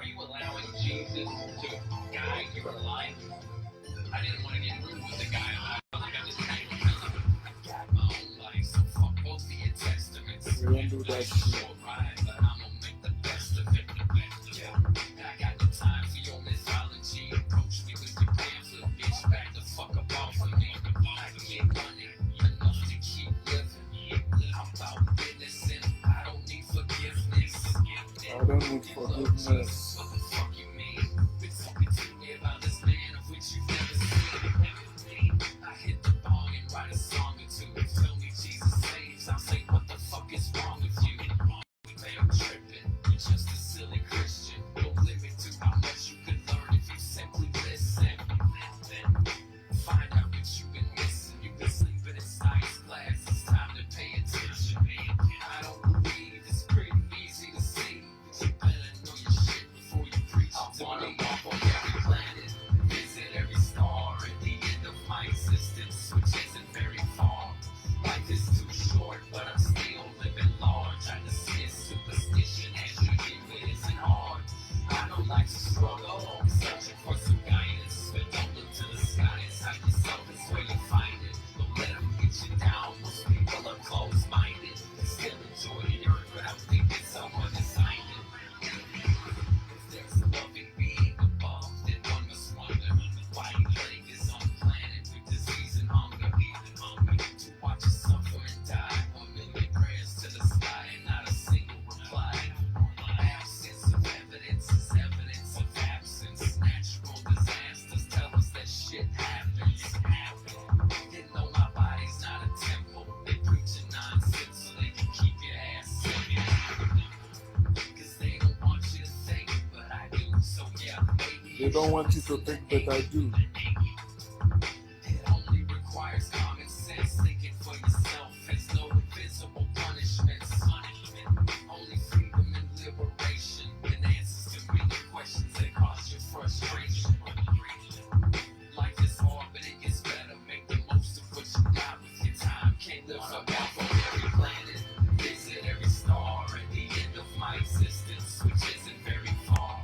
you allowing Jesus to guide your life? I didn't want to get rude with the guy. I felt like I just kind of got my own life, so fuck both of your testaments. We don't do I that ain't shit. sure right, but I'm gonna make the best of it. Yeah, I got no time for your mythology. Approach me with your pamphlet, bitch. Back the fuck up off of me. I get money enough to keep living. I'm about business and I don't need forgiveness. I don't need forgiveness. What the fuck you mean? Been talking to me about this man of which you've never seen. I hit the bong and write a song or two. Tell me Jesus saves. I'll say, what the fuck is wrong with you? They are tripping. You're just a silly Christian. No limit to how much you can learn if you simply listen. Then find out what you've been missing. You've been sleeping in science class. It's time to pay attention. I don't believe it's pretty easy to see. But you better know your shit before you preach it to me. Walk on every planet, visit every star. At the end of my existence, which isn't very far. Life is too short, but I'm still living large. I dismiss superstition as you do it isn't hard. I know life's a struggle, searching for some guidance. But don't look to the sky, inside yourself is where you find it. Don't let them get you down, most people are closed-minded. They still enjoy the earth without thinking someone designed it. If there's a loving being above, then one must wonder why he plagued his own planet with disease and hunger. To watch us suffer and die, a million prayers to the sky and not a single reply. Absence of evidence is evidence of absence. Natural disasters tell us that shit happens. Didn't know my body's not a temple. They preaching nonsense so they can keep your ass simple. Cause they don't want you to think, but I do. So yeah, maybe They don't want you to think that I do. it only requires common sense. Thinking for yourself has no invisible punishments. Only freedom and liberation and answers to many questions that cause you frustration. Life is hard, but it gets better. Make the most of what you got with your time. Can't live up off of every planet. Visit every star at the end of my existence, which isn't very far.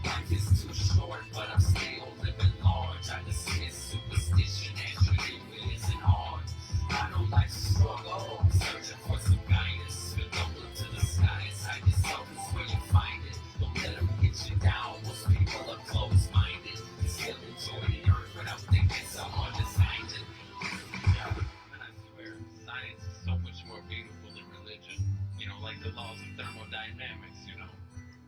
Life is too short, but I'm still living large. I dismiss superstition as you do it isn't hard. I know life's a struggle, searching for some guidance. But don't look to the sky, inside yourself is where you find it. Don't let them get you down, most people are closed-minded. They still enjoy the earth without thinking someone designed it. Yeah, and I swear, science is so much more beautiful than religion. You know, like the laws of thermodynamics, you know.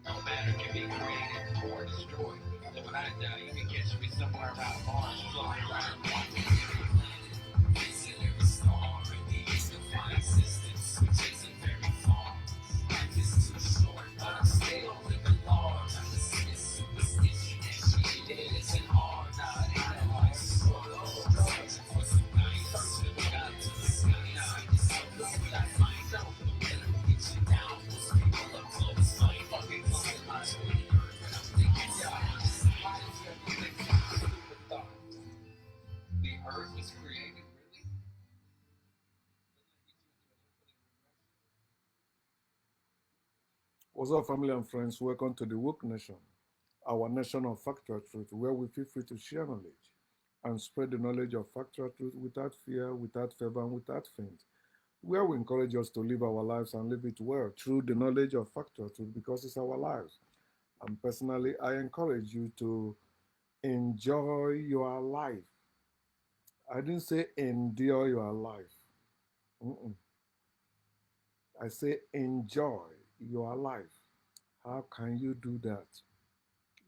No matter can be created or destroyed. So when I die, you can catch me somewhere around Mars, flying around every planet. Visit every star at the end of my existence, which isn't very far. Life is too short, but I'm still living large. I dismiss superstition as she did it isn't hard. Nah, it ain't like struggle. Searching for some guidance. Look out to the sky, inside yourself is what I find. Don't let them get you down. Most people are close-minded. Fucking close to my earth, and I'm thinking someone designed it. The earth was created, really? What's up, family and friends? Welcome to the Woke Nation, our nation of factual truth, where we feel free to share knowledge and spread the knowledge of factual truth without fear, without favor, and without faint. Where we encourage us to live our lives and live it well through the knowledge of factual truth because it's our lives. And personally, I encourage you to enjoy your life. I didn't say endure your life. Mm-mm. I say enjoy your life. How can you do that?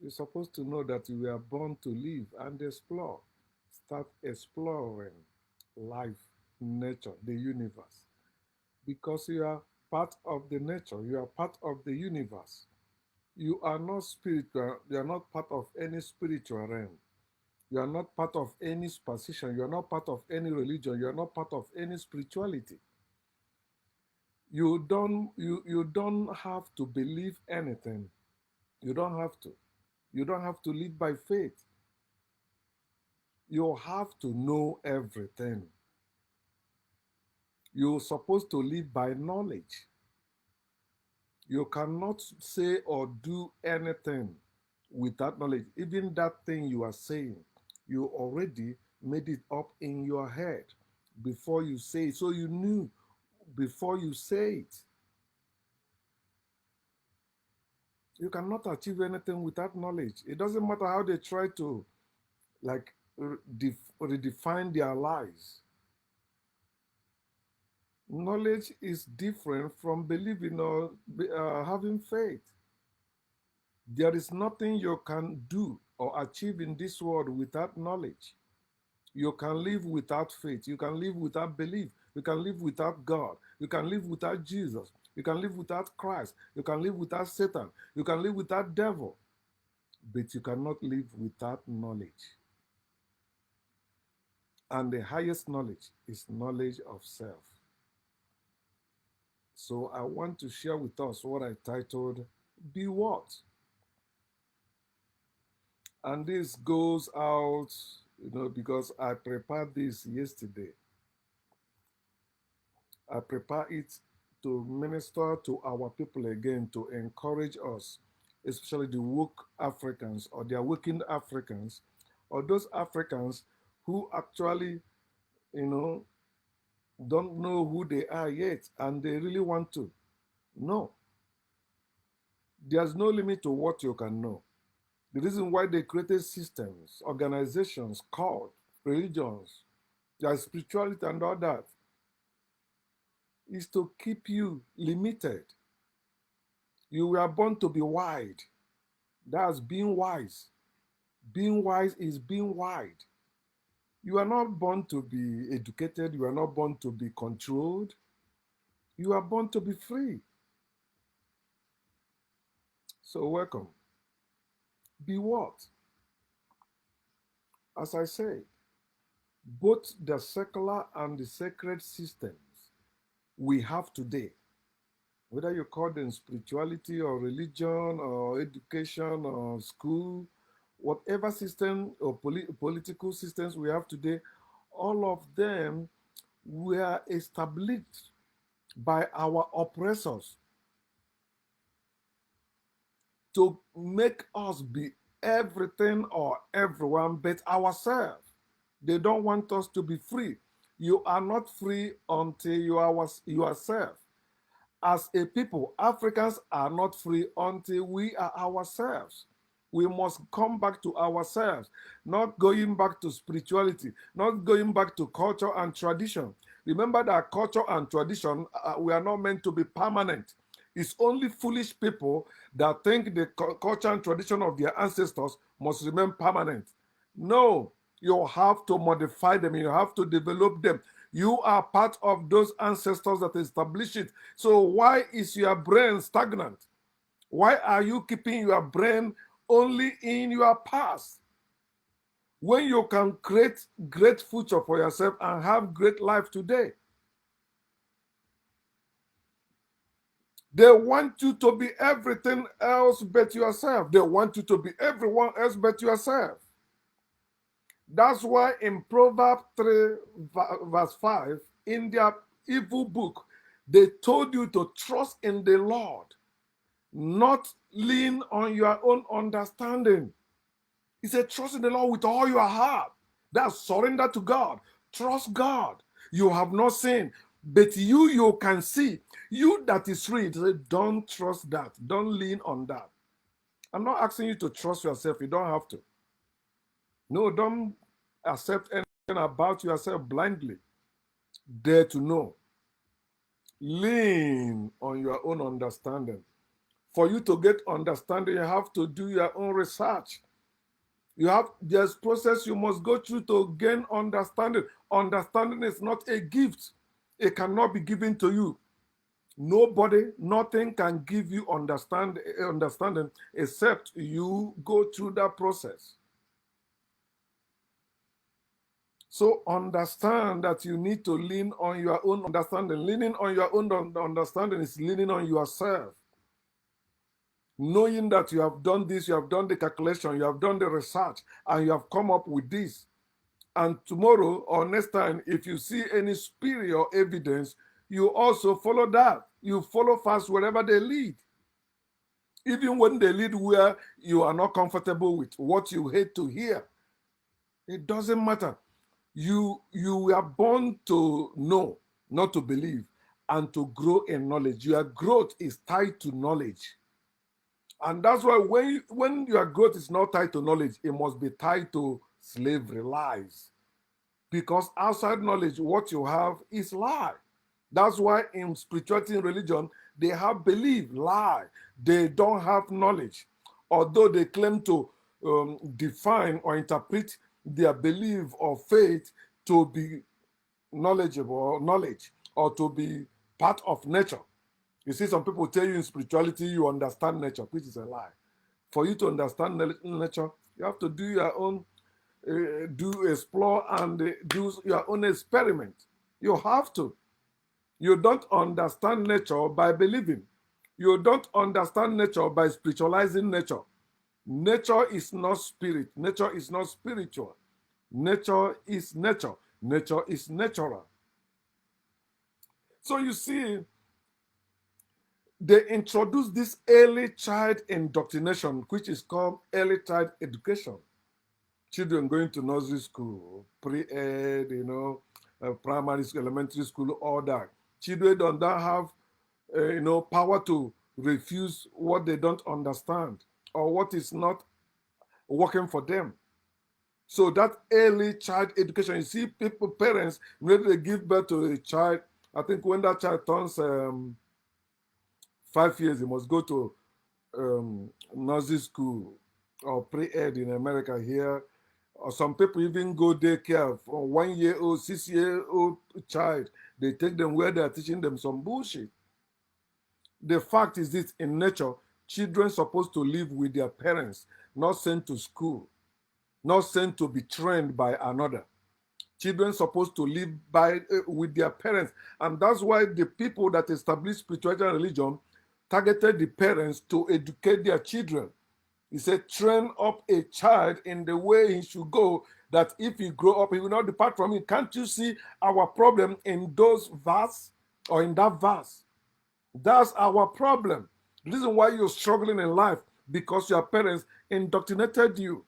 You're supposed to know that you were born to live and explore. Start exploring life, nature, the universe. Because you are part of the nature, you are part of the universe. You are not spiritual, you are not part of any spiritual realm. You are not part of any superstition, you are not part of any religion, you are not part of any spirituality. You don't have to believe anything. You don't have to. You don't have to live by faith. You have to know everything. You're supposed to live by knowledge. You cannot say or do anything without knowledge. Even that thing you are saying, you already made it up in your head before you say it. So you knew before you say it. You cannot achieve anything without knowledge. It doesn't matter how they try to like redefine their lies. Knowledge is different from believing or having faith. There is nothing you can do or achieve in this world without knowledge. You can live without faith. You can live without belief. You can live without God. You can live without Jesus. You can live without Christ. You can live without Satan. You can live without devil. But you cannot live without knowledge. And the highest knowledge is knowledge of self. So I want to share with us what I titled, Be What? And this goes out, because I prepared this yesterday. I prepare it to minister to our people again, to encourage us, especially the woke Africans or the awakened Africans, or those Africans who actually, don't know who they are yet and they really want to. No. There's no limit to what you can know. The reason why they created systems, organizations, cults, religions, their spirituality and all that is to keep you limited. You were born to be wide. That's being wise. Being wise is being wide. You are not born to be educated. You are not born to be controlled. You are born to be free. So welcome. Be what? As I say, both the secular and the sacred systems we have today, whether you call them spirituality or religion or education or school, whatever system or political systems we have today, all of them were established by our oppressors to make us be everything or everyone but ourselves. They don't want us to be free. You are not free until you are yourself. As a people, Africans are not free until we are ourselves. We must come back to ourselves, not going back to spirituality, not going back to culture and tradition. Remember that culture and tradition, we are not meant to be permanent. It's only foolish people that think the culture and tradition of their ancestors must remain permanent. No, you have to modify them, you have to develop them. You are part of those ancestors that established it. So why is your brain stagnant? Why are you keeping your brain only in your past? When you can create great future for yourself and have great life today. They want you to be everything else but yourself. They want you to be everyone else but yourself. That's why in Proverbs 3 verse 5, in their evil book, they told you to trust in the Lord, not lean on your own understanding. He said, trust in the Lord with all your heart. That's surrender to God. Trust God. You have not sinned, but you can see. You that is free, don't trust that. Don't lean on that. I'm not asking you to trust yourself. You don't have to. No, don't accept anything about yourself blindly. Dare to know. Lean on your own understanding. For you to get understanding, you have to do your own research. There's process you must go through to gain understanding. Understanding is not a gift. It cannot be given to you. Nobody, nothing can give you understanding except you go through that process. So understand that you need to lean on your own understanding. Leaning on your own understanding is leaning on yourself. Knowing that you have done this, you have done the calculation, you have done the research, and you have come up with this. And tomorrow or next time, if you see any spurious evidence, you also follow that. You follow fast wherever they lead. Even when they lead where you are not comfortable with, what you hate to hear, it doesn't matter. You were born to know, not to believe, and to grow in knowledge. Your growth is tied to knowledge. And that's why when your growth is not tied to knowledge, it must be tied to slavery, lies. Because outside knowledge, what you have is lie. That's why in spirituality and religion, they have belief, lie. They don't have knowledge. Although they claim to define or interpret their belief or faith to be knowledgeable or knowledge or to be part of nature. You see, some people tell you in spirituality you understand nature, which is a lie. For you to understand nature, you have to do your own, do explore and do your own experiment. You have to. You don't understand nature by believing. You don't understand nature by spiritualizing nature. Nature is not spirit. Nature is not spiritual. Nature is nature. Nature is natural. So you see, they introduced this early child indoctrination, which is called early child education. Children going to nursery school, pre-ed, primary school, elementary school, all that. Children don't have, power to refuse what they don't understand or what is not working for them. So that early child education, you see, parents, when they give birth to a child, I think when that child turns 5 years, he must go to nursery school or pre-ed in America here. Or some people even go daycare for 1 year old, 6-year-old child. They take them where they are teaching them some bullshit. The fact is this: in nature, children supposed to live with their parents, not sent to school, not sent to be trained by another. Children supposed to live with their parents, and that's why the people that established spirituality and religion targeted the parents to educate their children. He said, train up a child in the way he should go, that if he grow up, he will not depart from it. Can't you see our problem in those verse or in that verse? That's our problem. The reason why you're struggling in life, because your parents indoctrinated you.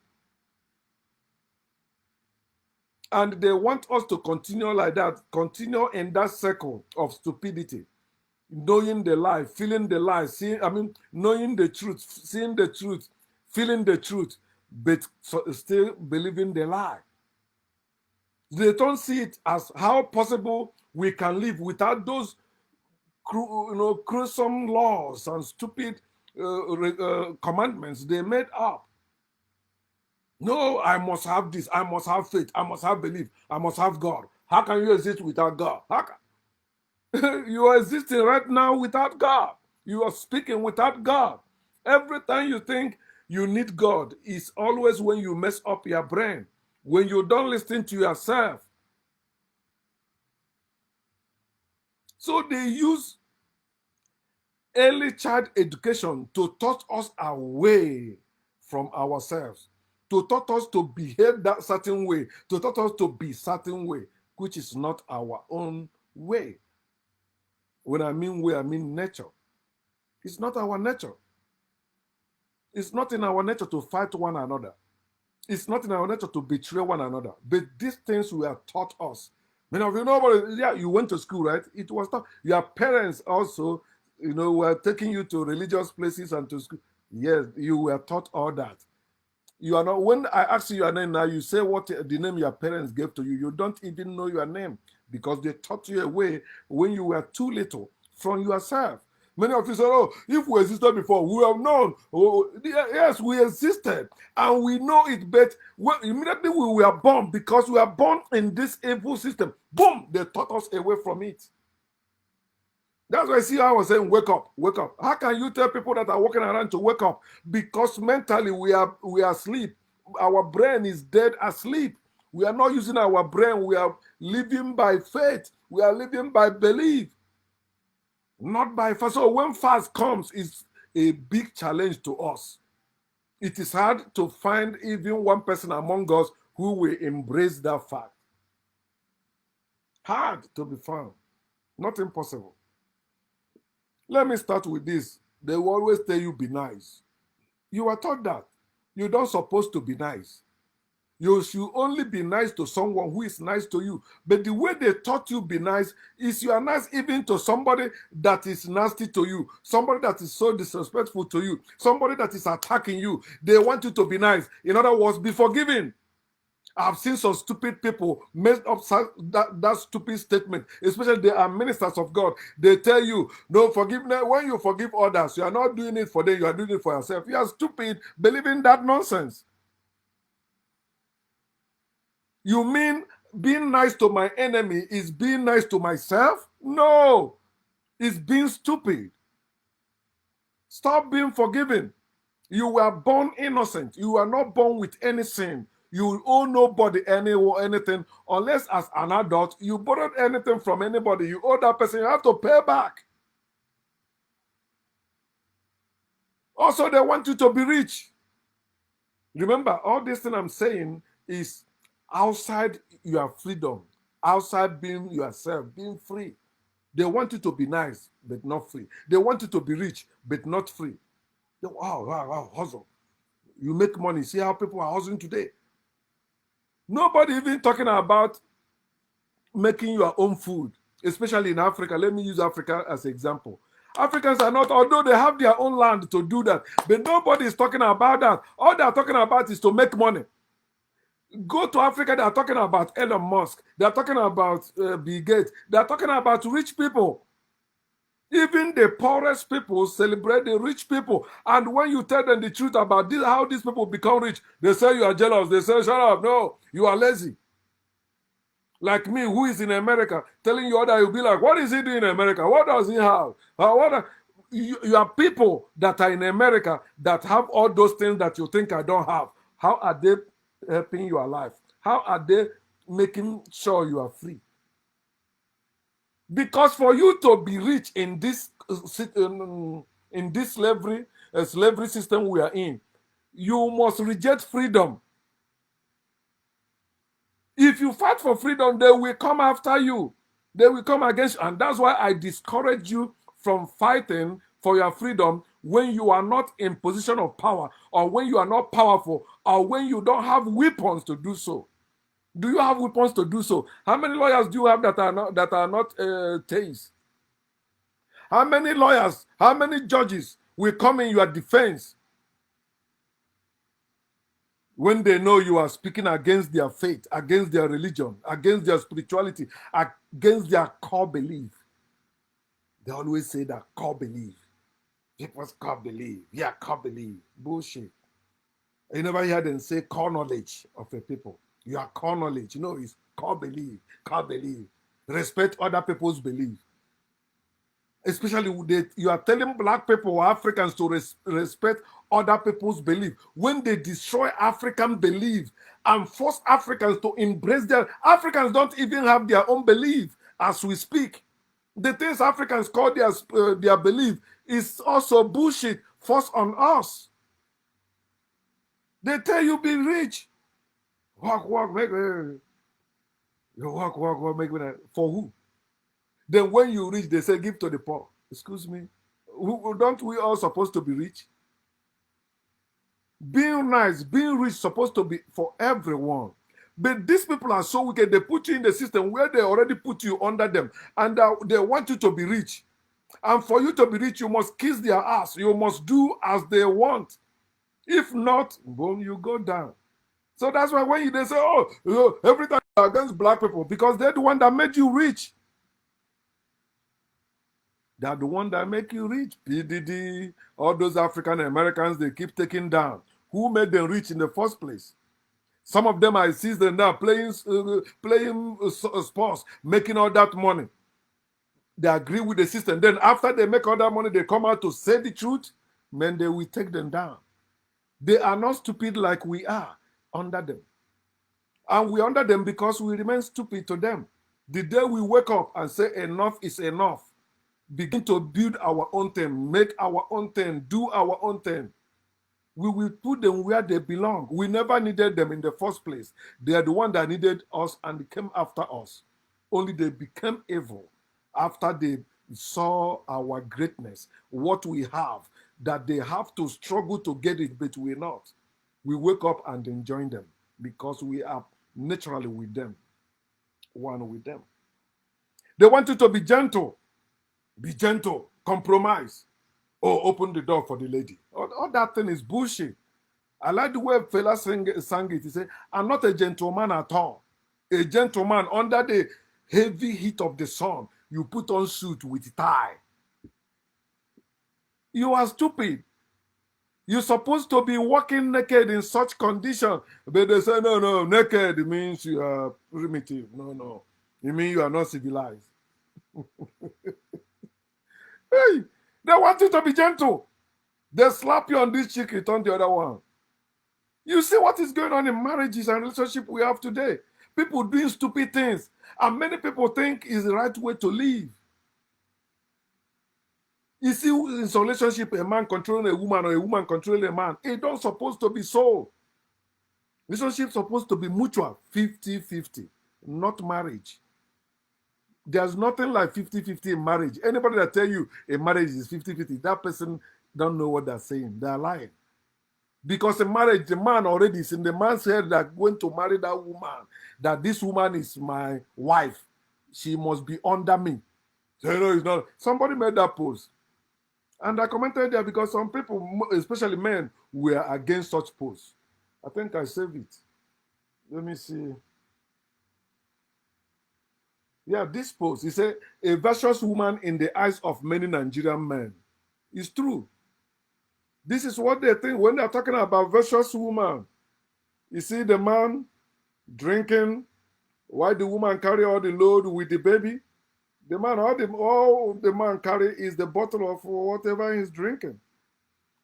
And they want us to continue like that, continue in that circle of stupidity, knowing the lie, feeling the lie, knowing the truth, seeing the truth, feeling the truth, but still believing the lie. They don't see it as how possible we can live without those gruesome laws and stupid commandments they made up. No, I must have this, I must have faith, I must have belief, I must have God. How can you exist without God? How can... You are existing right now without God. You are speaking without God. Every time you think you need God, it's always when you mess up your brain, when you don't listen to yourself. So they use early child education to teach us away from ourselves, to teach us to behave that certain way, to teach us to be certain way, which is not our own way. When I mean way, I mean nature. It's not our nature. It's not in our nature to fight one another. It's not in our nature to betray one another. But these things were taught us. Many of you know, yeah, you went to school, right? It was taught. Your parents also, were taking you to religious places and to school. Yes, you were taught all that. You are not. When I ask you your name now, you say what the name your parents gave to you. You don't even know your name because they taught you away when you were too little from yourself. Many of you say, oh, if we existed before, we have known. Oh, yes, we existed and we know it, but immediately we were born, because we are born in this evil system. Boom, they taught us away from it. That's why I see how I was saying, wake up, wake up. How can you tell people that are walking around to wake up? Because mentally we are asleep. Our brain is dead asleep. We are not using our brain. We are living by faith. We are living by belief, not by fast. So when fast comes, it's a big challenge to us. It is hard to find even one person among us who will embrace that fact. Hard to be found, not impossible. Let me start with this. They will always tell you be nice. You are taught that. You don't supposed to be nice. You should only be nice to someone who is nice to you. But the way they taught you be nice is you are nice even to somebody that is nasty to you, somebody that is so disrespectful to you, somebody that is attacking you. They want you to be nice. In other words, be forgiving. I've seen some stupid people mess up that stupid statement, especially they are ministers of God. They tell you, no forgiveness. When you forgive others, you are not doing it for them, you are doing it for yourself. You are stupid believing that nonsense. You mean being nice to my enemy is being nice to myself? No, it's being stupid. Stop being forgiving. You were born innocent. You were not born with any sin. You owe nobody anything unless as an adult you borrowed anything from anybody. You owe that person, you have to pay back. Also, they want you to be rich. Remember, all this thing I'm saying is outside your freedom, outside being yourself, being free. They want you to be nice, but not free. They want you to be rich, but not free. Wow, hustle. You make money. See how people are hustling today. Nobody even talking about making your own food, especially in Africa. Let me use Africa as an example. Africans are not, although they have their own land to do that, but nobody is talking about that. All they are talking about is to make money. Go to Africa, they are talking about Elon Musk. They are talking about Bill Gates. They are talking about rich people. Even the poorest people celebrate the rich people. And when you tell them the truth about this, how these people become rich, they say you are jealous. They say, shut up. No, you are lazy. Like me, who is in America, telling you that you'll be like, what is he doing in America? What does he have? You are people that are in America that have all those things that you think I don't have. How are they helping your life? How are they making sure you are free? Because for you to be rich in this slavery system we are in, you must reject freedom. If you fight for freedom, they will come after you. They will come against you. And that's why I discourage you from fighting for your freedom when you are not in position of power, or when you are not powerful, or when you don't have weapons to do so. Do you have weapons to do so? How many lawyers do you have that are not tased? How many lawyers, how many judges will come in your defense when they know you are speaking against their faith, against their religion, against their spirituality, against their core belief? They always say that core belief. People's core belief. Yeah, core belief. Bullshit. You never hear them say core knowledge of a people. Your core knowledge, is core belief, core belief. Respect other people's belief. Especially you are telling black people or Africans to respect other people's belief. When they destroy African belief and force Africans to embrace their... Africans don't even have their own belief as we speak. The things Africans call their belief is also bullshit forced on us. They tell you be rich. Walk, make you walk, make me. For who? Then when you reach, they say give to the poor. Excuse me. Don't we all supposed to be rich? Being nice, being rich, supposed to be for everyone. But these people are so wicked. They put you in the system where they already put you under them, and they want you to be rich. And for you to be rich, you must kiss their ass. You must do as they want. If not, boom, you go down. So that's why when they say, oh, every time you're against black people, because they're the one that made you rich. They're the one that make you rich. PDD, all those African Americans, they keep taking down. Who made them rich in the first place? Some of them, I see them now playing sports, making all that money. They agree with the system. Then after they make all that money, they come out to say the truth. Man, they will take them down. They are not stupid like we are under them. And we under them because we remain stupid to them. The day we wake up and say enough is enough, begin to build our own thing, make our own thing, do our own thing, we will put them where they belong. We never needed them in the first place. They are the one that needed us and came after us. Only they became evil after they saw our greatness, what we have. that they have to struggle to get it, but we're not. We wake up and enjoy them because we are naturally with them, one with them. They want you to be gentle, compromise, or open the door for the lady. All that thing is bullshit. I like the way fella sang it. He said, I'm not a gentleman at all. A gentleman under the heavy heat of the sun, you put on suit with tie. You are stupid. You're supposed to be walking naked in such condition. But they say, no, naked means you are primitive. No. It means you are not civilized. Hey, they want you to be gentle. They slap you on this cheek, you turn the other one. You see what is going on in marriages and relationships we have today. People doing stupid things. And many people think is the right way to live. You see, in some relationship, a man controlling a woman or a woman controlling a man. It don't supposed to be so. Relationship supposed to be mutual, 50-50, not marriage. There's nothing like 50-50 in marriage. Anybody that tell you a marriage is 50-50, that person don't know what they're saying. They're lying. Because in marriage, the man already is in the man's head that going to marry that woman, that this woman is my wife. She must be under me. So, no, it's not. Somebody made that post. And I commented there because some people, especially men, were against such posts. I think I saved it. Let me see. Yeah, this post. He said, a virtuous woman in the eyes of many Nigerian men. It's true. This is what they think when they're talking about virtuous woman. You see the man drinking while the woman carry all the load with the baby. The man, all the man carry is the bottle of whatever he's drinking.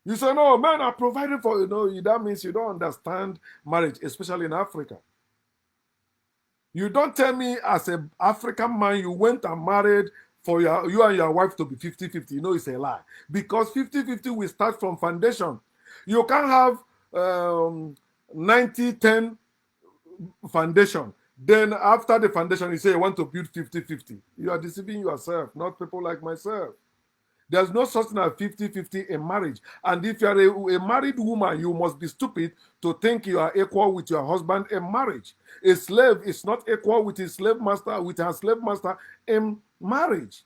You say, no, men are providing for you. That means you don't understand marriage, especially in Africa. You don't tell me as an African man you went and married for you and your wife to be 50-50. You know it's a lie. Because 50-50 will start from foundation. You can't have 90-10 foundation. Then after the foundation, you say you want to build 50-50. You are deceiving yourself, not people like myself. There's no such thing as 50-50 in marriage. And if you are a married woman, you must be stupid to think you are equal with your husband in marriage. A slave is not equal with his slave master, with her slave master in marriage,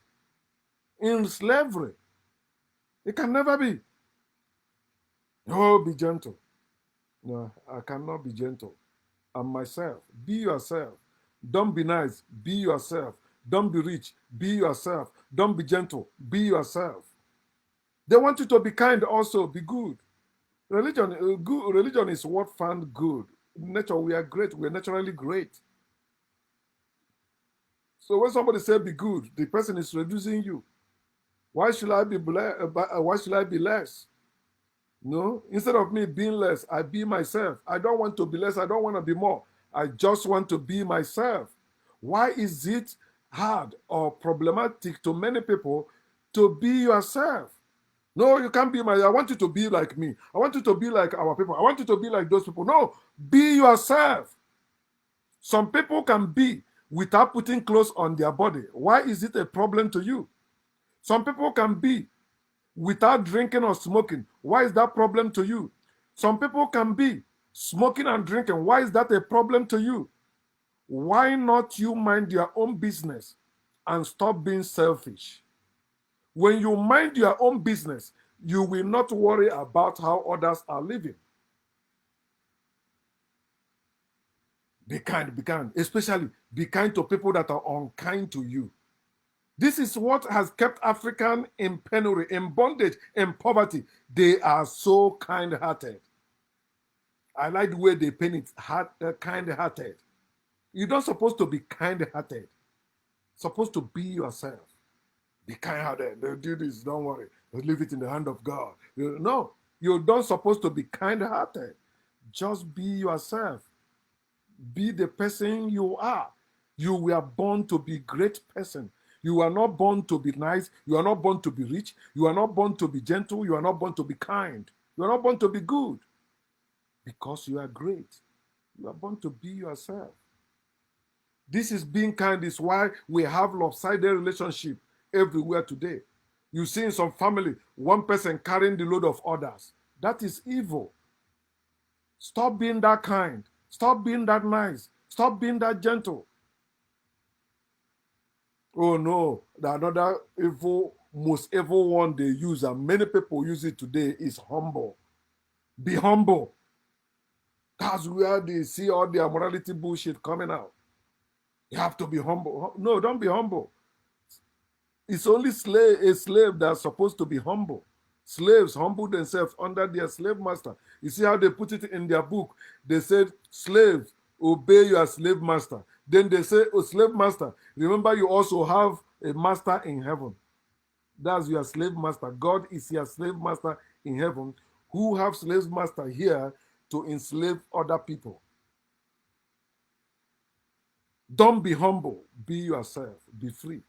in slavery. It can never be. Oh, be gentle. No, I cannot be gentle. I'm myself. Be yourself. Don't be nice. Be yourself. Don't be rich. Be yourself. Don't be gentle. Be yourself. They want you to be kind also. Be good. Religion is what found good. In nature, we are great. We are naturally great. So when somebody says be good, the person is reducing you. Why should I be why should I be less? No, instead of me being less, I be myself. I don't want to be less. I don't want to be more. I just want to be myself. Why is it hard or problematic to many people to be yourself? No, you can't be I want you to be like me. I want you to be like our people. I want you to be like those people. No, be yourself. Some people can be without putting clothes on their body. Why is it a problem to you? Some people can be without drinking or smoking. Why is that problem to you? Some people can be smoking and drinking. Why is that a problem to you? Why not you mind your own business and stop being selfish? When you mind your own business, you will not worry about how others are living. Be kind, especially be kind to people that are unkind to you. This is what has kept African in penury, in bondage, in poverty. They are so kind-hearted. I like the way they paint it, kind-hearted. You're not supposed to be kind-hearted. Supposed to be yourself. Be kind-hearted. They'll do this, don't worry. They'll leave it in the hand of God. No, you're not supposed to be kind-hearted. Just be yourself. Be the person you are. You were born to be a great person. You are not born to be nice. You are not born to be rich. You are not born to be gentle. You are not born to be kind. You are not born to be good. Because you are great. You are born to be yourself. This is being kind is why we have lopsided relationship everywhere today. You see in some family, one person carrying the load of others. That is evil. Stop being that kind. Stop being that nice. Stop being that gentle. Oh no, the another evil, most evil one they use, and many people use it today, is humble. Be humble. That's where they see all their morality bullshit coming out. You have to be humble. No, don't be humble. It's only a slave that's supposed to be humble. Slaves humble themselves under their slave master. You see how they put it in their book? They said, slaves, obey your slave master. Then they say, oh, slave master, remember you also have a master in heaven. That's your slave master. God is your slave master in heaven, who have slave master here to enslave other people. Don't be humble. Be yourself. Be free.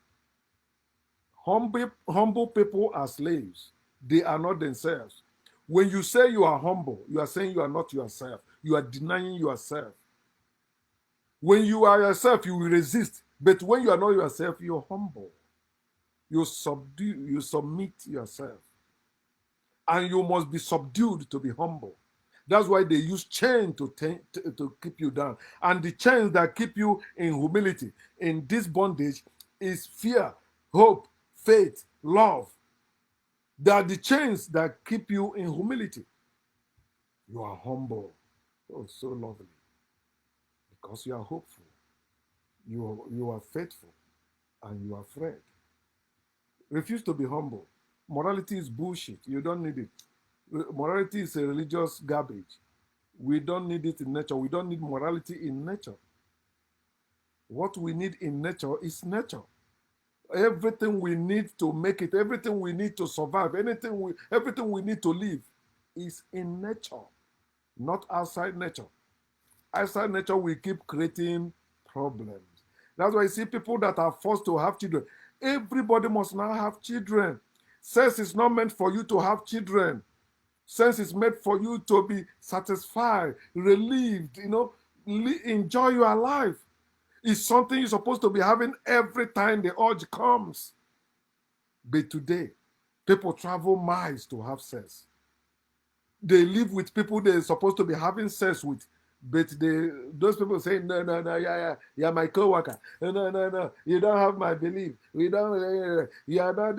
Humble people are slaves. They are not themselves. When you say you are humble, you are saying you are not yourself. You are denying yourself. When you are yourself, you will resist. But when you are not yourself, you're humble. You subdue, you submit yourself. And you must be subdued to be humble. That's why they use chain to keep you down. And the chains that keep you in humility, in this bondage, is fear, hope, faith, love. They are the chains that keep you in humility. You are humble. Oh, so lovely. Because you are hopeful. You are faithful. And you are afraid. Refuse to be humble. Morality is bullshit. You don't need it. Morality is a religious garbage. We don't need it in nature. We don't need morality in nature. What we need in nature is nature. Everything we need to make it, everything we need to survive, everything we need to live is in nature, not outside nature. Outside nature, we keep creating problems. That's why you see people that are forced to have children. Everybody must now have children. Sex is not meant for you to have children. Sex is meant for you to be satisfied, relieved, enjoy your life. It's something you're supposed to be having every time the urge comes. But today, people travel miles to have sex. They live with people they're supposed to be having sex with. But those people say, no, yeah, my co-worker. No, you don't have my belief. You are not,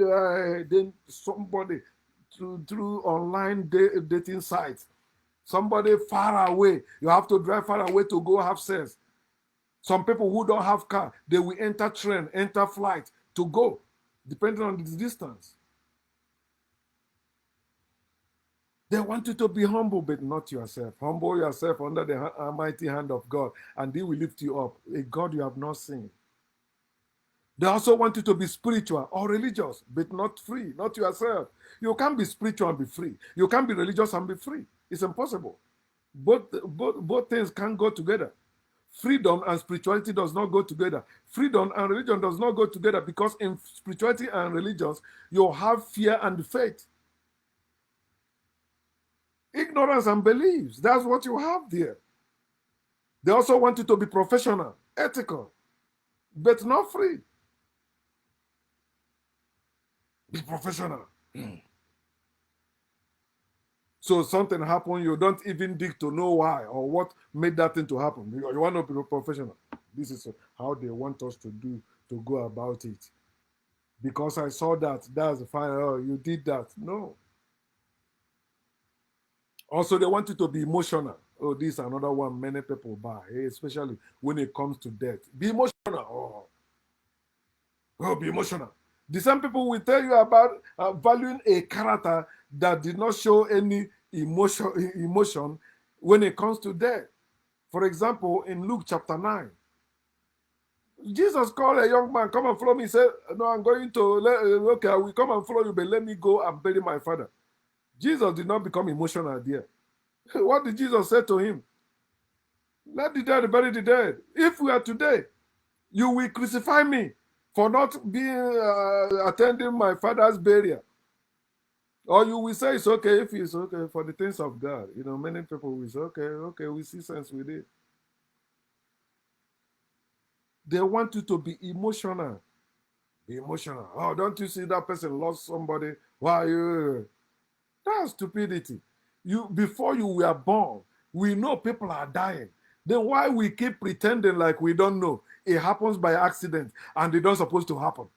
then somebody through online dating sites, somebody far away, you have to drive far away to go have sex. Some people who don't have car, they will enter train, enter flight to go, depending on the distance. They want you to be humble, but not yourself. Humble yourself under the mighty hand of God, and He will lift you up, a God you have not seen. They also want you to be spiritual or religious, but not free, not yourself. You can't be spiritual and be free. You can't be religious and be free. It's impossible. Both things can't go together. Freedom and spirituality does not go together. Freedom and religion does not go together, because in spirituality and religions, you have fear and faith. Ignorance and beliefs. That's what you have there. They also want you to be professional, ethical, but not free. Be professional. So something happened, you don't even dig to know why or what made that thing to happen. You want to be professional. This is how they want us to go about it. Because I saw that, that's fine. Oh, you did that. No. Also, they want you to be emotional. Oh, this is another one many people buy, especially when it comes to death. Be emotional. Oh, be emotional. The same people will tell you about valuing a character that did not show any emotion when it comes to death. For example, in Luke chapter 9, Jesus called a young man, come and follow me. He said, no, I'm going to, okay, I will come and follow you, but let me go and bury my father. Jesus did not become emotional there. What did Jesus say to him? Let the dead bury the dead. If we are today, you will crucify me for not being attending my father's burial. Or you will say it's okay if it's okay for the things of God. Many people will say, okay, we see sense with it. They want you to be emotional. Be emotional. Oh, don't you see that person lost somebody? Why you? That's stupidity. You before you were born, we know people are dying. Then why we keep pretending like we don't know? It happens by accident and it don't supposed to happen.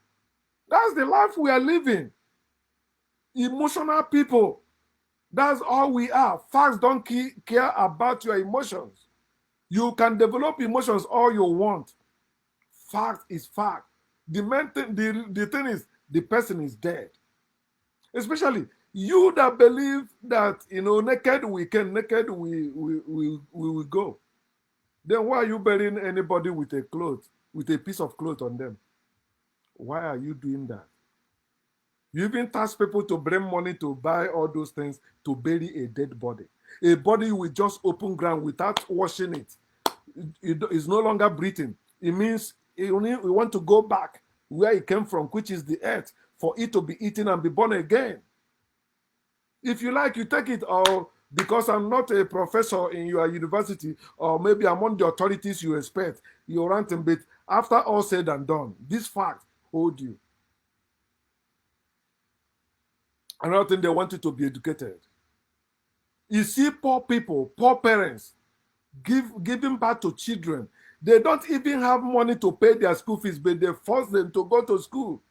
That's the life we are living. Emotional people. That's all we are. Facts don't care about your emotions. You can develop emotions all you want. Fact is fact. The main thing, the thing is, the person is dead. Especially you that believe that naked we can, naked we will go. Then why are you burying anybody with a cloth, with a piece of cloth on them? Why are you doing that? You even task people to bring money to buy all those things to bury a dead body. A body with just open ground without washing it. It is no longer breathing. It means we want to go back where it came from, which is the earth, for it to be eaten and be born again. If you like, you take it, or because I'm not a professor in your university, or maybe I'm on the authorities you expect, you're ranting, but after all said and done, this fact hold you. Another thing, they want you to be educated. You see poor people, poor parents, giving birth to children. They don't even have money to pay their school fees, but they force them to go to school.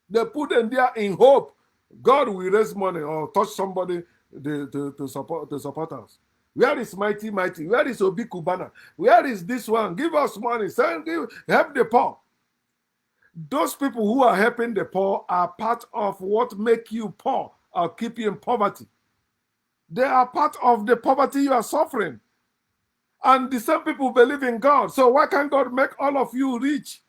They put them there in hope God will raise money or touch somebody to support us. Where is Mighty Mighty? Where is Obi Kubana? Where is this one? Give us money. Help the poor. Those people who are helping the poor are part of what make you poor or keep you in poverty. They are part of the poverty you are suffering. And the same people believe in God. So why can't God make all of you rich?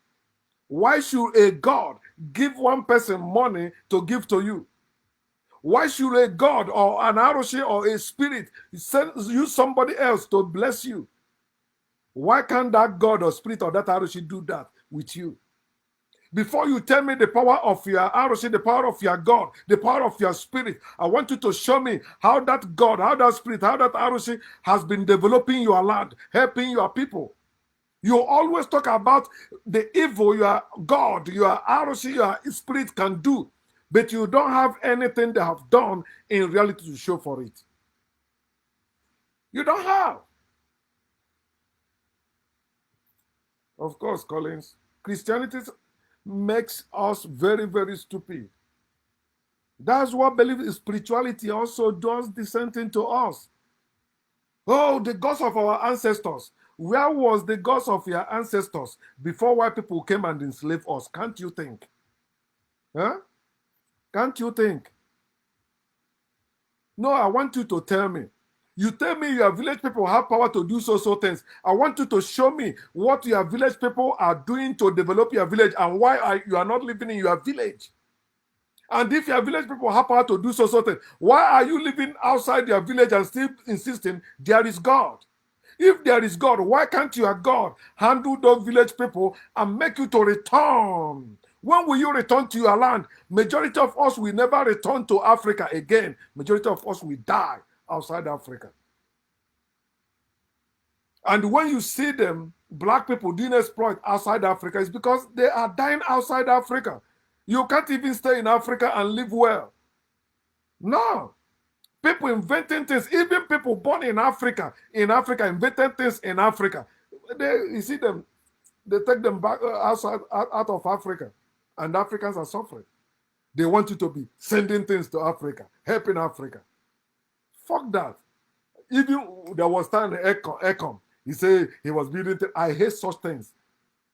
Why should a God give one person money to give to you? Why should a God or an Aroshi or a spirit use somebody else to bless you? Why can't that God or spirit or that Aroshi do that with you? Before you tell me the power of your Aroshi, the power of your God, the power of your spirit, I want you to show me how that God, how that spirit, how that Aroshi has been developing your land, helping your people. You always talk about the evil your God, your Aroshi, your spirit can do, but you don't have anything they have done in reality to show for it. You don't have. Of course, Collins, Christianity makes us very, very stupid. That's what belief in spirituality also does the same thing to us. Oh, the gods of our ancestors. Where was the gods of your ancestors before white people came and enslaved us? Can't you think? Huh? Can't you think? No, I want you to tell me. You tell me your village people have power to do so things. I want you to show me what your village people are doing to develop your village and why you are not living in your village. And if your village people have power to do so things, why are you living outside your village and still insisting there is God? If there is God, why can't your God handle those village people and make you to return? When will you return to your land? Majority of us will never return to Africa again. Majority of us will die outside Africa. And when you see them, black people doing exploit outside Africa, it's because they are dying outside Africa. You can't even stay in Africa and live well. No. People inventing things, even people born in Africa invented things in Africa. You see them, they take them back out of Africa, and Africans are suffering. They want you to be sending things to Africa, helping Africa. Fuck that. Even there was time Ecom, he said he was building things. I hate such things.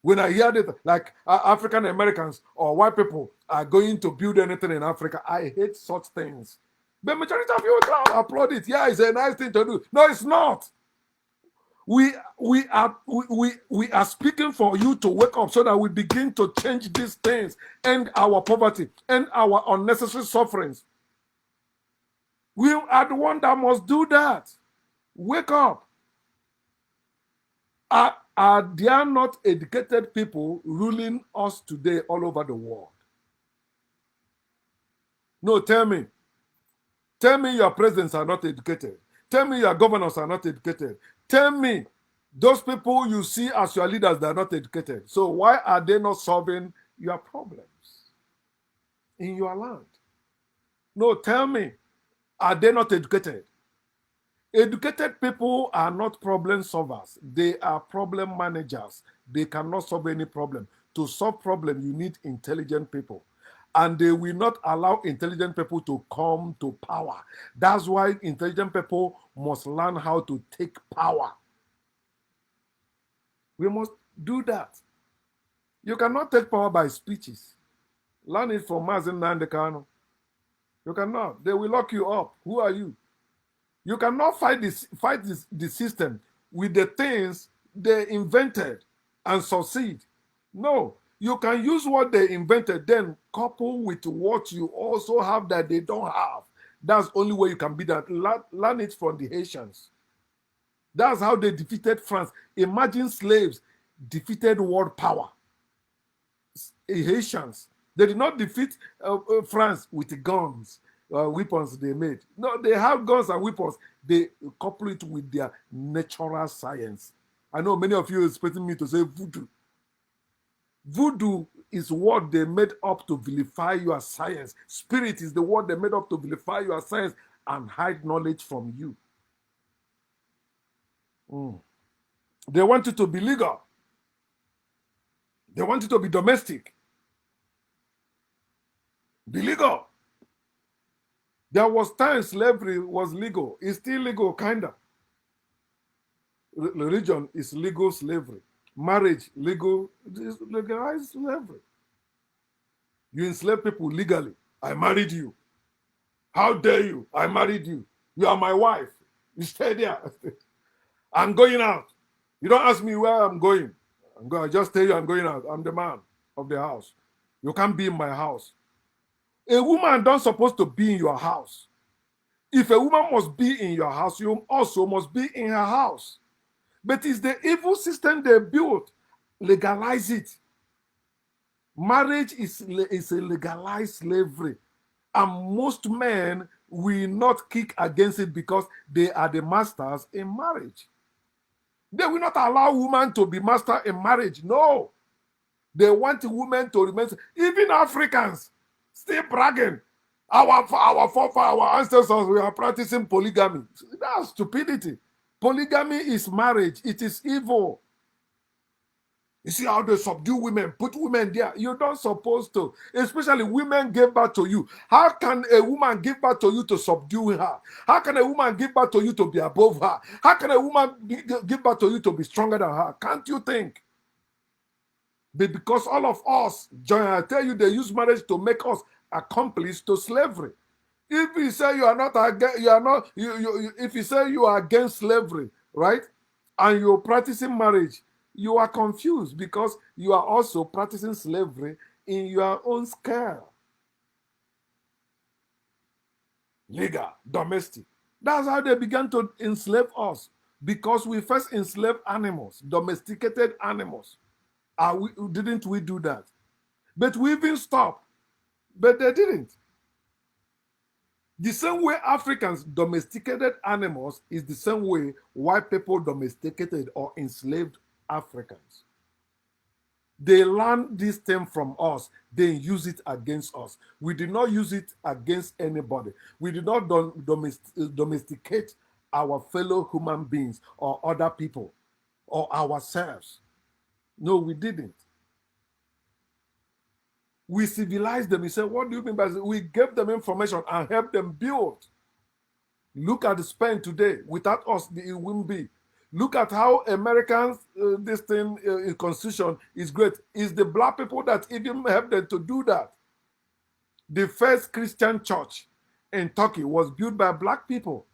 When I hear it, like African Americans or white people are going to build anything in Africa, I hate such things. The majority of you applaud it. Yeah, it's a nice thing to do. No, it's not. We are speaking for you to wake up so that we begin to change these things, end our poverty, end our unnecessary sufferings. We are the one that must do that. Wake up. Are there not educated people ruling us today all over the world? No, tell me. Tell me your presidents are not educated. Tell me your governors are not educated. Tell me those people you see as your leaders, they are not educated. So why are they not solving your problems? in your land. No, tell me, are they not educated? Educated people are not problem solvers. They are problem managers. They cannot solve any problem. To solve problem, you need intelligent people. And they will not allow intelligent people to come to power. That's why intelligent people must learn how to take power. We must do that. You cannot take power by speeches. Learn it from Mazen Nandekano. You cannot. They will lock you up. Who are you? You cannot fight the system with the things they invented and succeed. No, you can use what they invented, then couple with what you also have that they don't have. That's the only way you can be that. Learn it from the Haitians. That's how they defeated France. Imagine slaves defeated world power. Haitians. They did not defeat France with guns, weapons they made. No, they have guns and weapons. They couple it with their natural science. I know many of you are expecting me to say voodoo. Voodoo is what they made up to vilify your science. Spirit is the word they made up to vilify your science and hide knowledge from you. They want you to be legal. They want you to be domestic. Be legal. There was time slavery was legal. It's still legal, kinda. Religion is legal slavery. Marriage, legal, legalized slavery. You enslave people legally. I married you. How dare you? I married you. You are my wife. You stay there. I'm going out. You don't ask me where I'm going. I just tell you I'm going out. I'm the man of the house. You can't be in my house. A woman don't supposed to be in your house. If a woman must be in your house, you also must be in her house. But it's the evil system they built. Legalize it. Marriage is a legalized slavery. And most men will not kick against it because they are the masters in marriage. They will not allow women to be master in marriage. No. They want women to remain. Even Africans still bragging. Our ancestors, we are practicing polygamy. That's stupidity. Polygamy is marriage. It is evil. You see how they subdue women, put women there. You don't supposed to. Especially women gave birth to you. How can a woman give birth to you to subdue her? How can a woman give birth to you to be above her? How can a woman give birth to you to be stronger than her? Can't you think? But because all of us, I tell you, they use marriage to make us accomplice to slavery. If you say you are not against, if you say you are against slavery, right, and you're practicing marriage, you are confused because you are also practicing slavery in your own scale. Legal, domestic. That's how they began to enslave us because we first enslaved animals, domesticated animals. Didn't we do that? But we even stopped. But they didn't. The same way Africans domesticated animals is the same way white people domesticated or enslaved Africans. They learned this thing from us, then use it against us. We did not use it against anybody. We did not domesticate our fellow human beings or other people or ourselves. No, we didn't. We civilized them. He said, what do you mean by this? We gave them information and helped them build. Look at Spain today. Without us, it wouldn't be. Look at how Americans, this thing in Constitution is great. It's the black people that even helped them to do that. The first Christian church in Turkey was built by black people.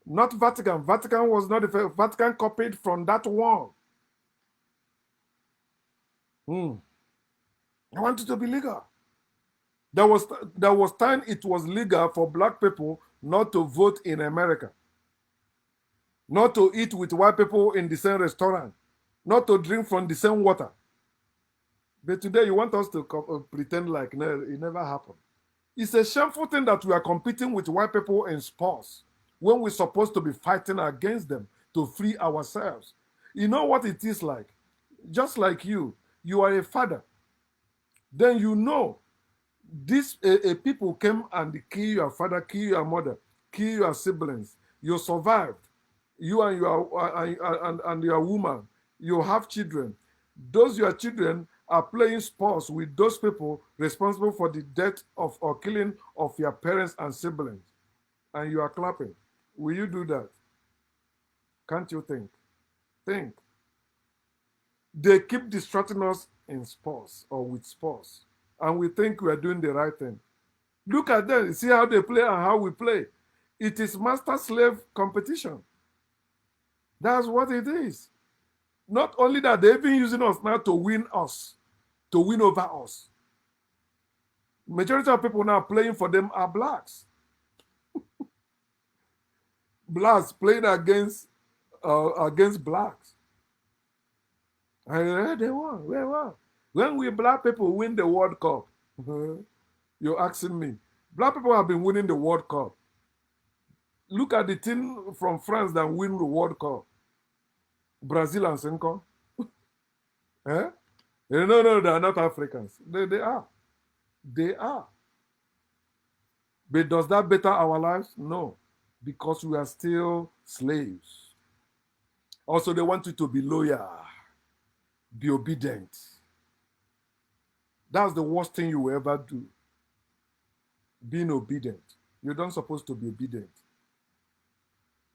Not Vatican. Vatican was not the first. Vatican copied from that one. I want it to be legal. There was time it was legal for black people not to vote in America, not to eat with white people in the same restaurant, not to drink from the same water. But today you want us to pretend like it never happened. It's a shameful thing that we are competing with white people in sports when we're supposed to be fighting against them to free ourselves. You know what it is like? Just like you are a father. Then you know These people came and kill your father, kill your mother, kill your siblings. You survived. You and and your woman. You have children. Those your children are playing sports with those people responsible for the death of or killing of your parents and siblings, and you are clapping. Will you do that? Can't you think? Think. They keep distracting us in sports or with sports, and we think we are doing the right thing. Look at them, see how they play and how we play. It is master slave competition. That's what it is. Not only that, they're even using us now to win us, to win over us. Majority of people now playing for them are blacks. Blacks playing against blacks. And they won. They won. When we black people win the World Cup, you're asking me. Black people have been winning the World Cup. Look at the team from France that win the World Cup. Brazil and Senko. Eh? No, they are not Africans. They are. They are. But does that better our lives? No. Because we are still slaves. Also, they want you to be loyal, be obedient. That's the worst thing you will ever do. Being obedient. You're not supposed to be obedient.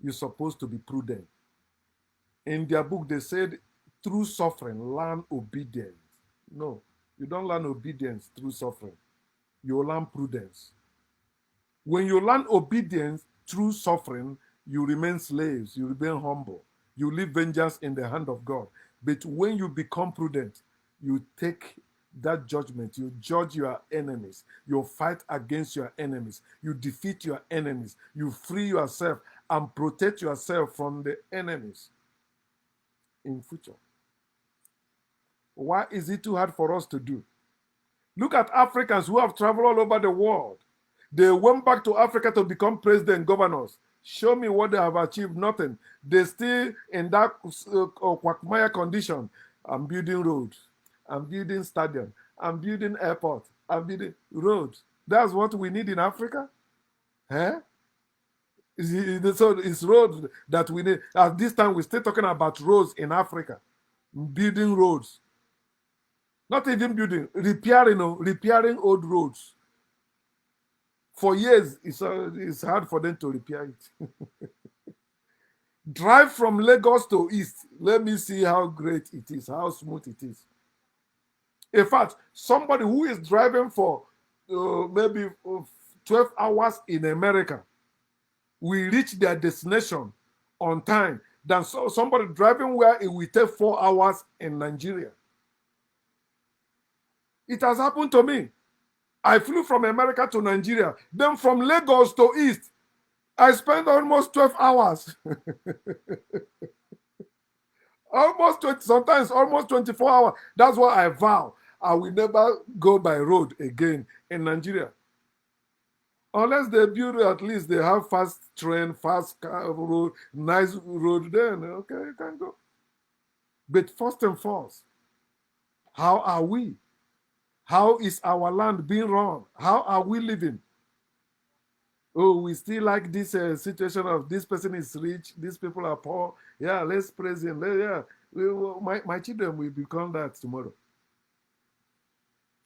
You're supposed to be prudent. In their book, they said, through suffering, learn obedience. No, you don't learn obedience through suffering. You learn prudence. When you learn obedience through suffering, you remain slaves, you remain humble. You leave vengeance in the hand of God. But when you become prudent, you take that judgment. You judge your enemies. You fight against your enemies. You defeat your enemies. You free yourself and protect yourself from the enemies in future. Why is it too hard for us to do? Look at Africans who have traveled all over the world. They went back to Africa to become president, governors. Show me what they have achieved. Nothing. They still in that quagmire condition. I'm building roads. I'm building stadium. I'm building airport. I'm building roads. That's what we need in Africa. Eh? So it's roads that we need. At this time, we're still talking about roads in Africa. Building roads. Not even building, repairing old roads. For years, it's hard for them to repair it. Drive from Lagos to East. Let me see how great it is, how smooth it is. In fact, somebody who is driving for maybe 12 hours in America will reach their destination on time than somebody driving where it will take 4 hours in Nigeria. It has happened to me. I flew from America to Nigeria. Then from Lagos to East, I spent almost 12 hours. Sometimes almost 24 hours. That's why I vow I will never go by road again in Nigeria. Unless they build, at least they have fast train, fast car road, nice road, then okay, you can go. But first and foremost, how are we? How is our land being run? How are we living? Oh, we still like this situation of this person is rich, these people are poor. Yeah, let's praise him. Yeah, my children will become that tomorrow.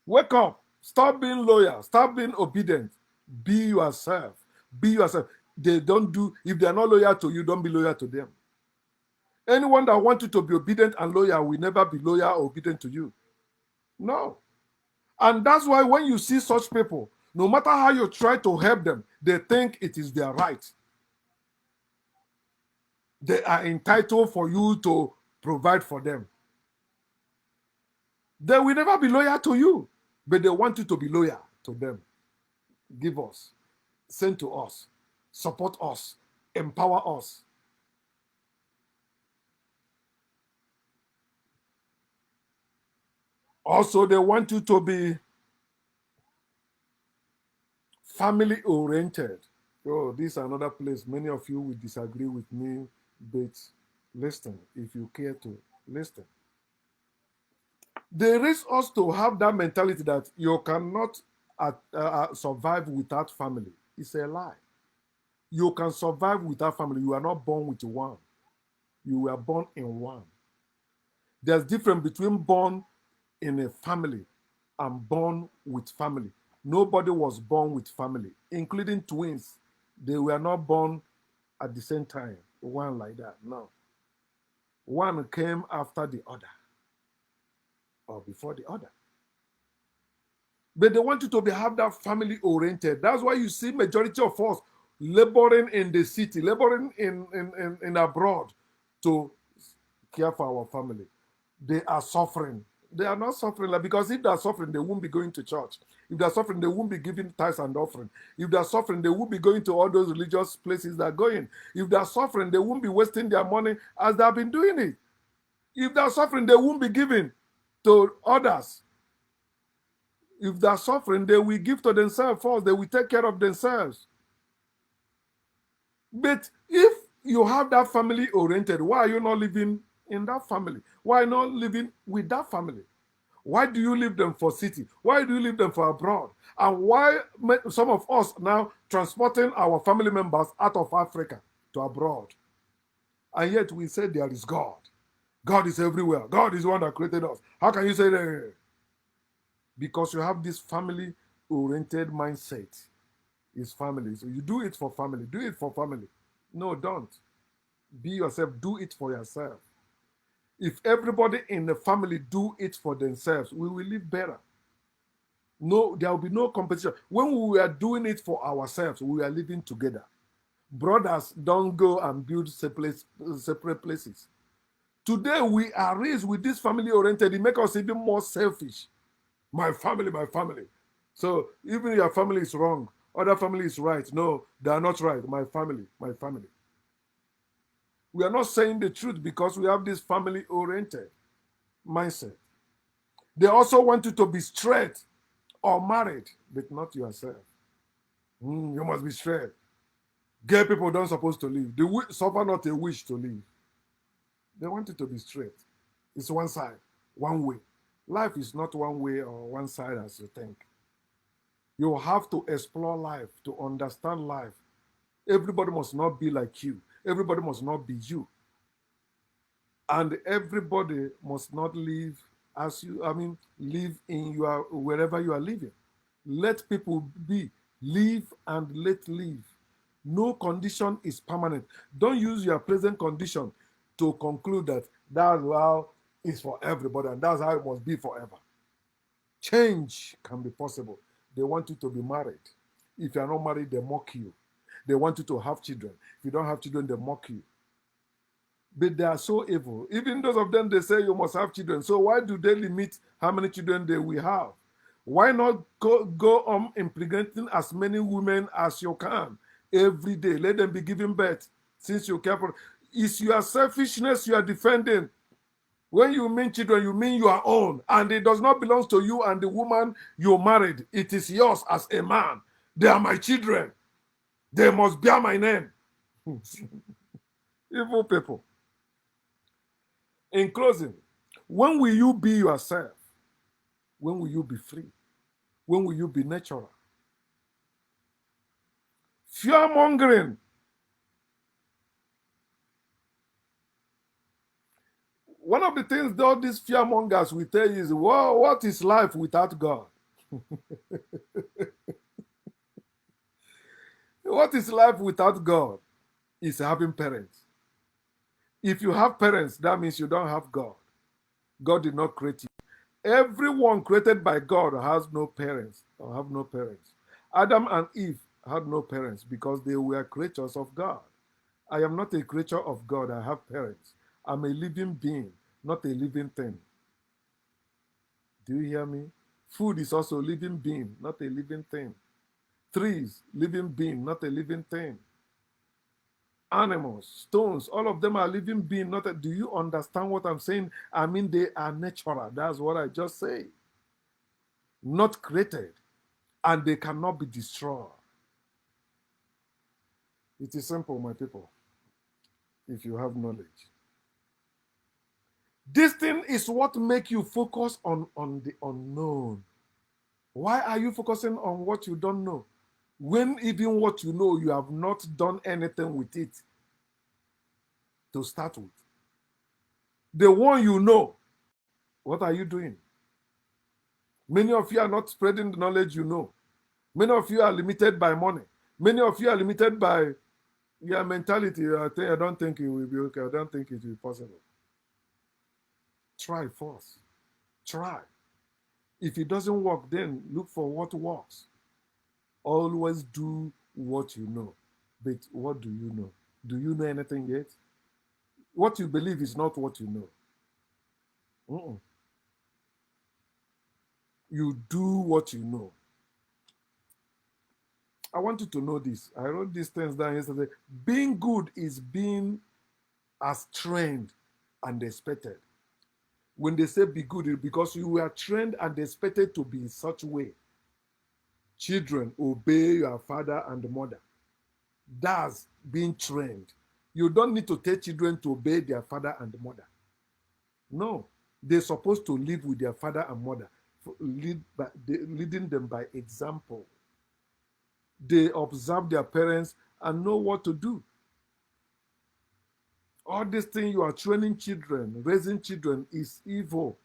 Wake up. Stop being loyal. Stop being obedient. Be yourself. Be yourself. They don't do, if they're not loyal to you, don't be loyal to them. Anyone that wants you to be obedient and loyal will never be loyal or obedient to you. No. And that's why when you see such people, no matter how you try to help them, they think it is their right. They are entitled for you to provide for them. They will never be loyal to you, but they want you to be loyal to them. Give us, send to us, support us, empower us. Also, they want you to be family oriented. Oh, this is another place. Many of you will disagree with me, but listen, if you care to listen. They raise us to have that mentality that you cannot survive without family. It's a lie. You can survive without family. You are not born with one. You were born in one. There's difference between born in a family and born with family. Nobody was born with family, including twins. They were not born at the same time, one like that. No. One came after the other or before the other. But they want you to have that family oriented. That's why you see majority of us laboring in the city, laboring in abroad to care for our family. They are suffering. They are not suffering because if they are suffering, they won't be going to church. If they are suffering, they won't be giving tithes and offering. If they are suffering, they won't be going to all those religious places they are going. If they are suffering, they won't be wasting their money as they have been doing it. If they are suffering, they won't be giving to others. If they are suffering, they will give to themselves first. They will take care of themselves. But if you have that family oriented, why are you not living in that family? Why not living with that family? Why do you leave them for city? Why do you leave them for abroad? And why some of us now transporting our family members out of Africa to abroad? And yet we say there is God. God is everywhere. God is the one that created us. How can you say that? Because you have this family-oriented mindset. It's family. So you do it for family. Do it for family. No, don't. Be yourself. Do it for yourself. If everybody in the family do it for themselves, we will live better. No, there will be no competition. When we are doing it for ourselves, we are living together. Brothers don't go and build separate places. Today we are raised with this family oriented. It makes us even more selfish. My family, my family. So even your family is wrong, other family is right. No, they are not right. My family, my family. We are not saying the truth because we have this family oriented mindset. They also want you to be straight or married, but not yourself. You must be straight. Gay people don't supposed to live. They suffer not a wish to live. They want you to be straight. It's one side, one way. Life is not one way or one side as you think. You have to explore life, to understand life. Everybody must not be like you. Everybody must not be you. And everybody must not live as you, live in your, wherever you are living. Let people be. Live and let live. No condition is permanent. Don't use your present condition to conclude that that's how it's for everybody and that's how it must be forever. Change can be possible. They want you to be married. If you are not married, they mock you. They want you to have children. If you don't have children, they mock you. But they are so evil. Even those of them, they say you must have children. So why do they limit how many children they will have? Why not go on impregnating as many women as you can every day? Let them be giving birth since you care for. It's your selfishness you are defending. When you mean children, you mean your own. And it does not belong to you and the woman you married. It is yours as a man. They are my children. They must bear my name. Evil people. In closing, when will you be yourself? When will you be free? When will you be natural? Fear mongering. One of the things that these fear mongers will tell you is, well, what is life without God? What is life without God? Is having parents. If you have parents, that means you don't have God. God did not create you. Everyone created by God has no parents or have no parents. Adam and Eve had no parents because they were creatures of God. I am not a creature of God. I have parents. I'm a living being, not a living thing. Do you hear me? Food is also a living being, not a living thing. Trees, living being, not a living thing. Animals, stones, all of them are living beings. Not a, do you understand what I'm saying? I mean, they are natural. That's what I just say. Not created, and they cannot be destroyed. It is simple, my people, if you have knowledge. This thing is what makes you focus on the unknown. Why are you focusing on what you don't know? When even what you know, you have not done anything with it to start with. The one you know, what are you doing? Many of you are not spreading the knowledge you know. Many of you are limited by money. Many of you are limited by your mentality. I don't think it will be okay. I don't think it will be possible. Try first. Try. If it doesn't work, then look for what works. Always do what you know. But what do you know? Do you know anything yet? What you believe is not what you know. Mm-mm. You do what you know. I want you to know this. I wrote these things down yesterday. Being good is being as trained and expected. When they say be good, it's because you were trained and expected to be in such a way. Children, obey your father and mother. That's being trained. You don't need to tell children to obey their father and mother. No, they're supposed to live with their father and mother, leading them by example. They observe their parents and know what to do. All this thing you are training children, raising children is evil.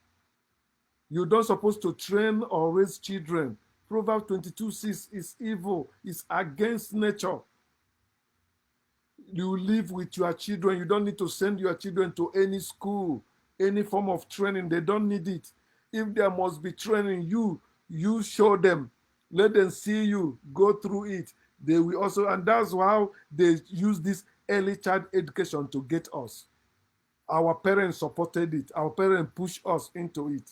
You don't supposed to train or raise children. Proverbs 22:6 is evil. It's against nature. You live with your children. You don't need to send your children to any school, any form of training. They don't need it. If there must be training, you show them. Let them see you go through it. They will also, and that's how they use this early child education to get us. Our parents supported it. Our parents pushed us into it.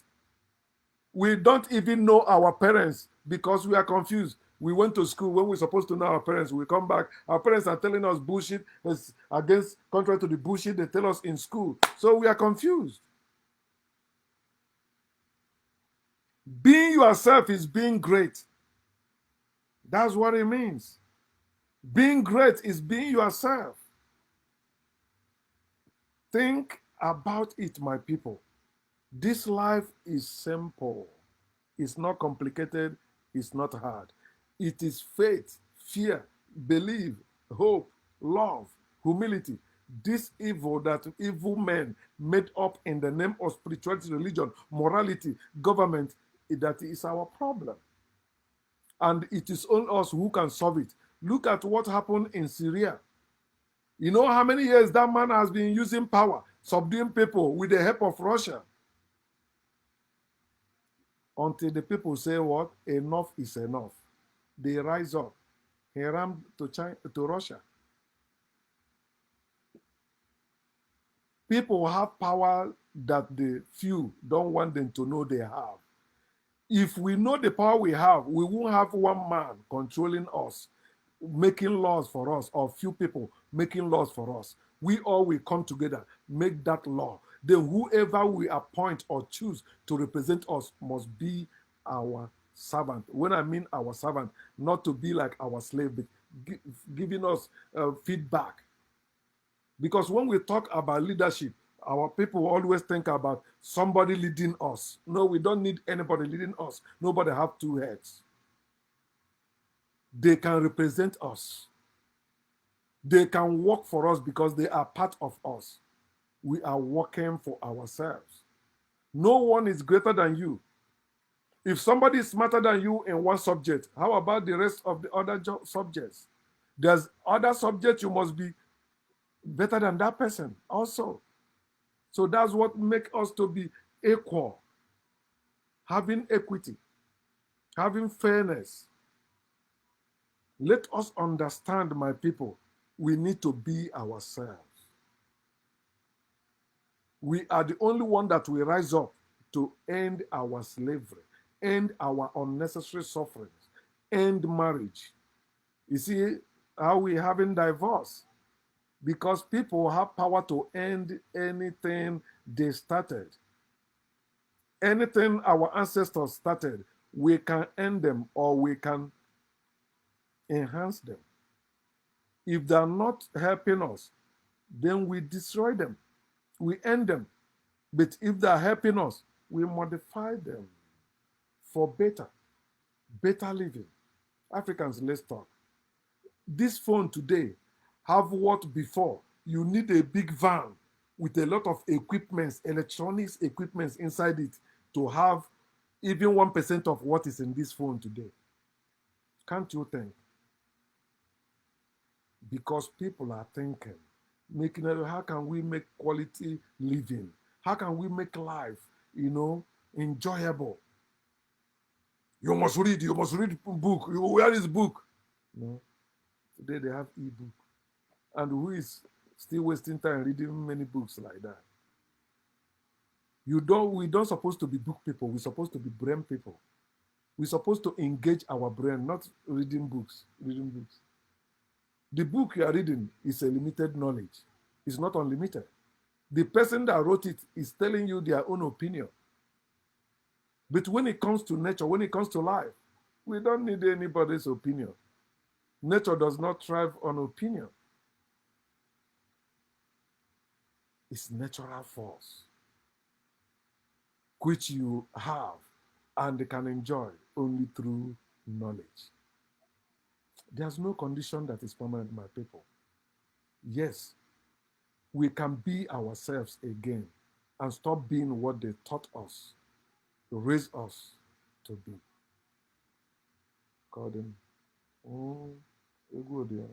We don't even know our parents because we are confused. We went to school when we're supposed to know our parents. We come back, our parents are telling us bullshit is against, contrary to the bullshit they tell us in school. So we are confused. Being yourself is being great. That's what it means. Being great is being yourself. Think about it, my people. This life is simple. It's not complicated. It's not hard. It is faith, fear, belief, hope, love, humility. This evil that evil men made up in the name of spirituality, religion, morality, government, that is our problem. And it is only us who can solve it. Look at what happened in Syria. You know how many years that man has been using power, subduing people with the help of Russia? Until the people say what? Enough is enough. They rise up. He ran to Russia. People have power that the few don't want them to know they have. If we know the power we have, we won't have one man controlling us, making laws for us, or few people making laws for us. We all will come together, make that law. Then whoever we appoint or choose to represent us must be our servant. When I mean our servant, not to be like our slave, but giving us feedback. Because when we talk about leadership, our people always think about somebody leading us. No, we don't need anybody leading us. Nobody have two heads. They can represent us. They can work for us because they are part of us. We are working for ourselves. No one is greater than you. If somebody is smarter than you in one subject, how about the rest of the other subjects? There's other subjects you must be better than that person also. So that's what makes us to be equal, having equity, having fairness. Let us understand, my people, we need to be ourselves. We are the only one that will rise up to end our slavery, end our unnecessary sufferings, end marriage. You see how we having divorce? Because people have power to end anything they started. Anything our ancestors started, we can end them or we can enhance them. If they're not helping us, then we destroy them, we end them. But if they're helping us, we modify them for better. better living. Africans, let's talk. This phone today have what before you need a big van with a lot of equipments, electronics equipments inside it to have even 1% of what is in this phone today. Can't you think? Because people are thinking, making it, how can we make quality living? How can we make life, enjoyable? You must read book. Where is book? No. Today they have e-book. And who is still wasting time reading many books like that? We don't supposed to be book people. We're supposed to be brain people. We're supposed to engage our brain, not reading books. Reading books. The book you are reading is a limited knowledge. It's not unlimited. The person that wrote it is telling you their own opinion. But when it comes to nature, when it comes to life, we don't need anybody's opinion. Nature does not thrive on opinion. It's natural force, which you have and can enjoy only through knowledge. There's no condition that is permanent, my people. Yes, we can be ourselves again and stop being what they taught us, to raise us to be. Call them. Oh, good, yeah.